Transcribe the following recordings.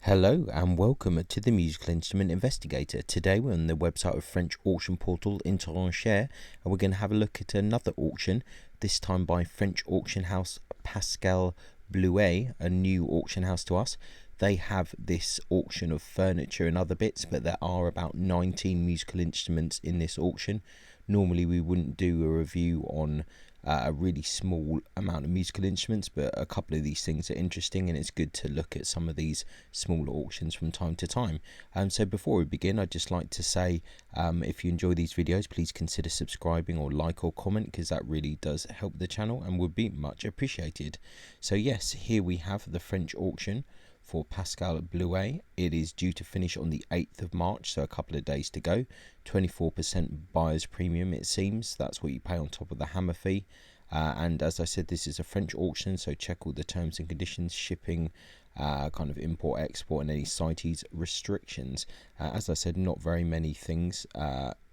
Hello and welcome to the Musical Instrument Investigator. Today we're on the website of French auction portal Enchères, and we're going to have a look at another auction, this time by French auction house Pascal Blouet, a new auction house to us. They have this auction of furniture and other bits, but there are about 19 musical instruments in this auction. Normally we wouldn't do a review on a really small amount of musical instruments, but a couple of these things are interesting and it's good to look at some of these smaller auctions from time to time. So before we begin, I'd just like to say if you enjoy these videos, please consider subscribing or like or comment, because that really does help the channel and would be much appreciated. So yes, here we have the French auction for Pascal Blouet. It is due to finish on the 8th of March, so a couple of days to go. 24% buyer's premium, it seems. That's what you pay on top of the hammer fee. And as I said, this is a French auction, so check all the terms and conditions, shipping, kind of import, export, and any CITES restrictions. As I said, not very many things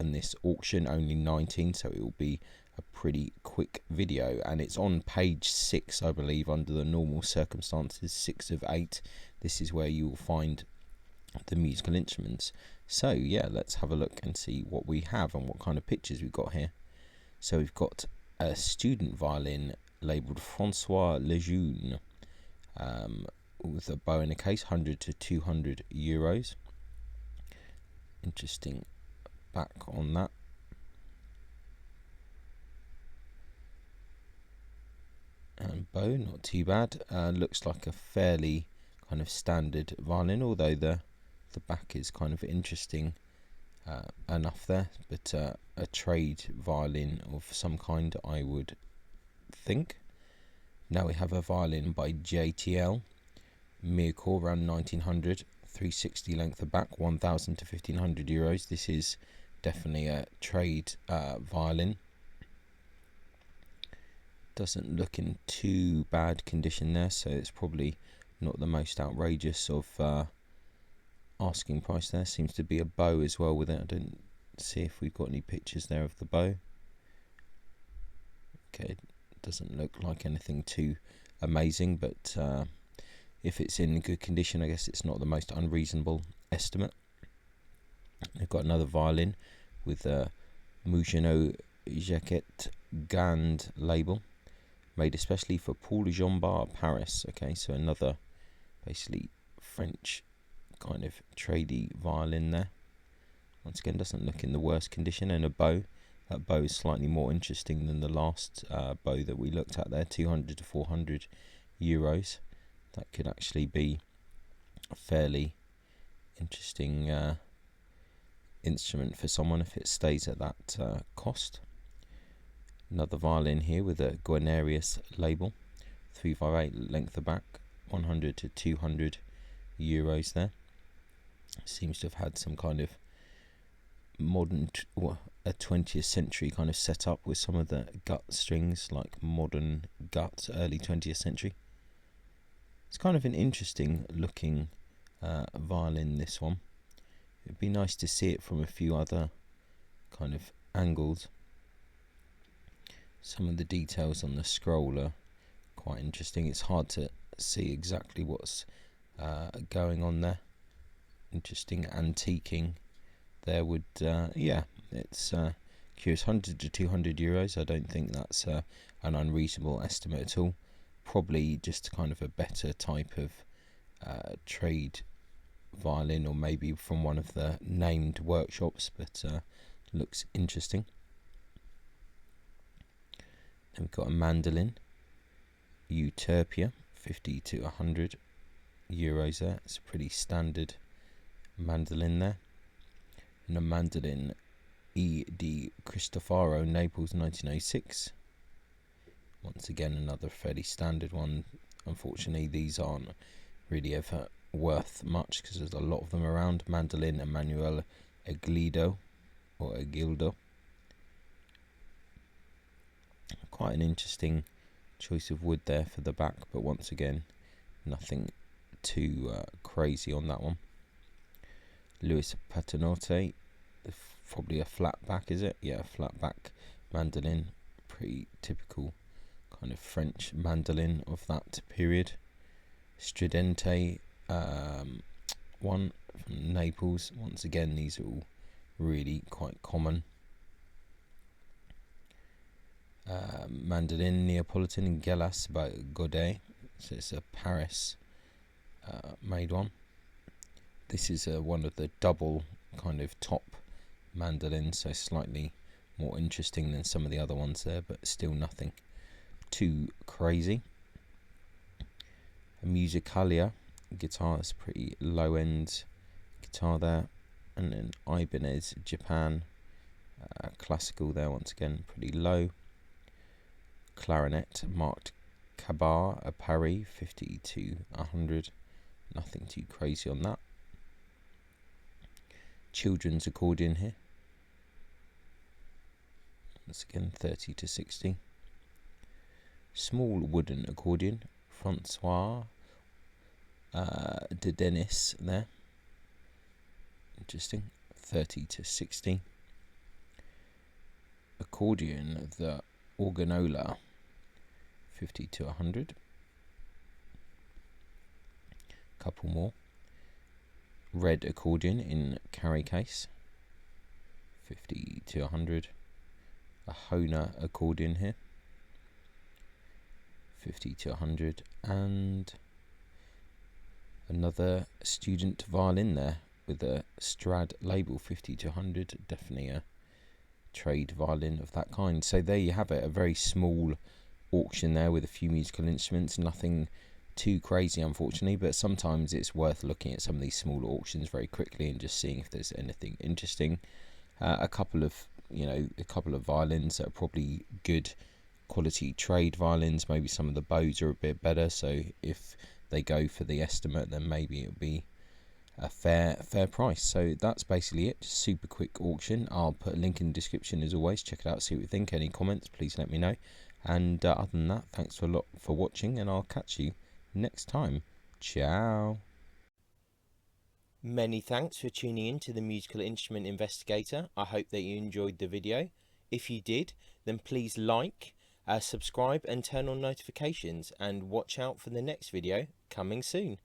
in this auction, only 19, so it will be a pretty quick video, and it's on page 6, I believe, under the normal circumstances, 6 of 8. This is where you will find the musical instruments. So yeah, let's have a look and see what we have and what kind of pictures we've got here. So we've got a student violin labelled Francois Lejeune, with a bow in a case, 100 to 200 euros. Interesting back on that. And bow, not too bad. Looks like a fairly kind of standard violin, although the back is kind of interesting enough there, but a trade violin of some kind, I would think. Now we have a violin by JTL, Mircore, around 1900, 360 length of back, 1000 to 1500 euros. This is definitely a trade violin. Doesn't look in too bad condition there, so it's probably not the most outrageous of asking price there. Seems to be a bow as well with it. I don't see if we've got any pictures there of the bow. Okay, doesn't look like anything too amazing, but if it's in good condition, I guess it's not the most unreasonable estimate. I've got another violin with a Mugino Jaquette Gand label, made especially for Paul Jambard, Paris. Okay, so another basically French kind of tradey violin there. Once again, doesn't look in the worst condition. And a bow. That bow is slightly more interesting than the last bow that we looked at there, 200 to 400 euros. That could actually be a fairly interesting instrument for someone if it stays at that cost. Another violin here with a Guarnerius label, 358 length of back, 100 to 200 euros there. Seems to have had some kind of modern, a 20th century kind of setup with some of the gut strings, like modern guts, early 20th century. It's kind of an interesting looking violin, this one. It'd be nice to see it from a few other kind of angles. Some of the details on the scroll are quite interesting. It's hard to see exactly what's going on there. Interesting antiquing there would, yeah, it's curious. 100 to 200 euros. I don't think that's an unreasonable estimate at all. Probably just kind of a better type of trade violin, or maybe from one of the named workshops, but looks interesting. Then we've got a mandolin, Euterpia, 50 to 100 euros there. It's a pretty standard mandolin there. And a mandolin E. di Cristofaro, Naples, 1906. Once again, another fairly standard one. Unfortunately, these aren't really ever worth much because there's a lot of them around. Mandolin Emanuele Aguildo, or Aguildo. Quite an interesting choice of wood there for the back, but once again, nothing too crazy on that one. Louis Paternotte, probably a flat back, is it? Yeah, flat back mandolin, pretty typical kind of French mandolin of that period. Stridente one from Naples. Once again, these are all really quite common. Mandolin Neapolitan in Gelas by Godet. So it's a Paris made one. This is one of the double kind of top mandolins, so slightly more interesting than some of the other ones there, but still nothing too crazy. A Musicalia guitar, is pretty low end guitar there. And then Ibanez Japan, classical there, once again pretty low. Clarinet marked Kabar, a Paris, 50 to 100, nothing too crazy on that. Children's accordion here, once again 30 to 60. Small wooden accordion, Francois de Denis there, interesting, 30 to 60. Accordion, the Organola, 50 to 100. Couple more. Red accordion in carry case, 50 to 100. A Hona accordion here, 50 to 100. And another student violin there with a Strad label, 50 to 100. Definitely a trade violin of that kind. So there you have it, a very small auction there with a few musical instruments. Nothing too crazy, unfortunately, but sometimes it's worth looking at some of these smaller auctions very quickly and just seeing if there's anything interesting. A couple of violins that are probably good quality trade violins. Maybe some of the bows are a bit better, so if they go for the estimate, then maybe it'll be a fair price. So that's basically it. Just super quick auction. I'll put a link in the description as always. Check it out, see what you think. Any comments, please let me know. And other than that, thanks a lot for watching, and I'll catch you next time. Ciao. Many thanks for tuning in to the Musical Instrument Investigator. I hope that you enjoyed the video. If you did, then please like, subscribe and turn on notifications, and watch out for the next video coming soon.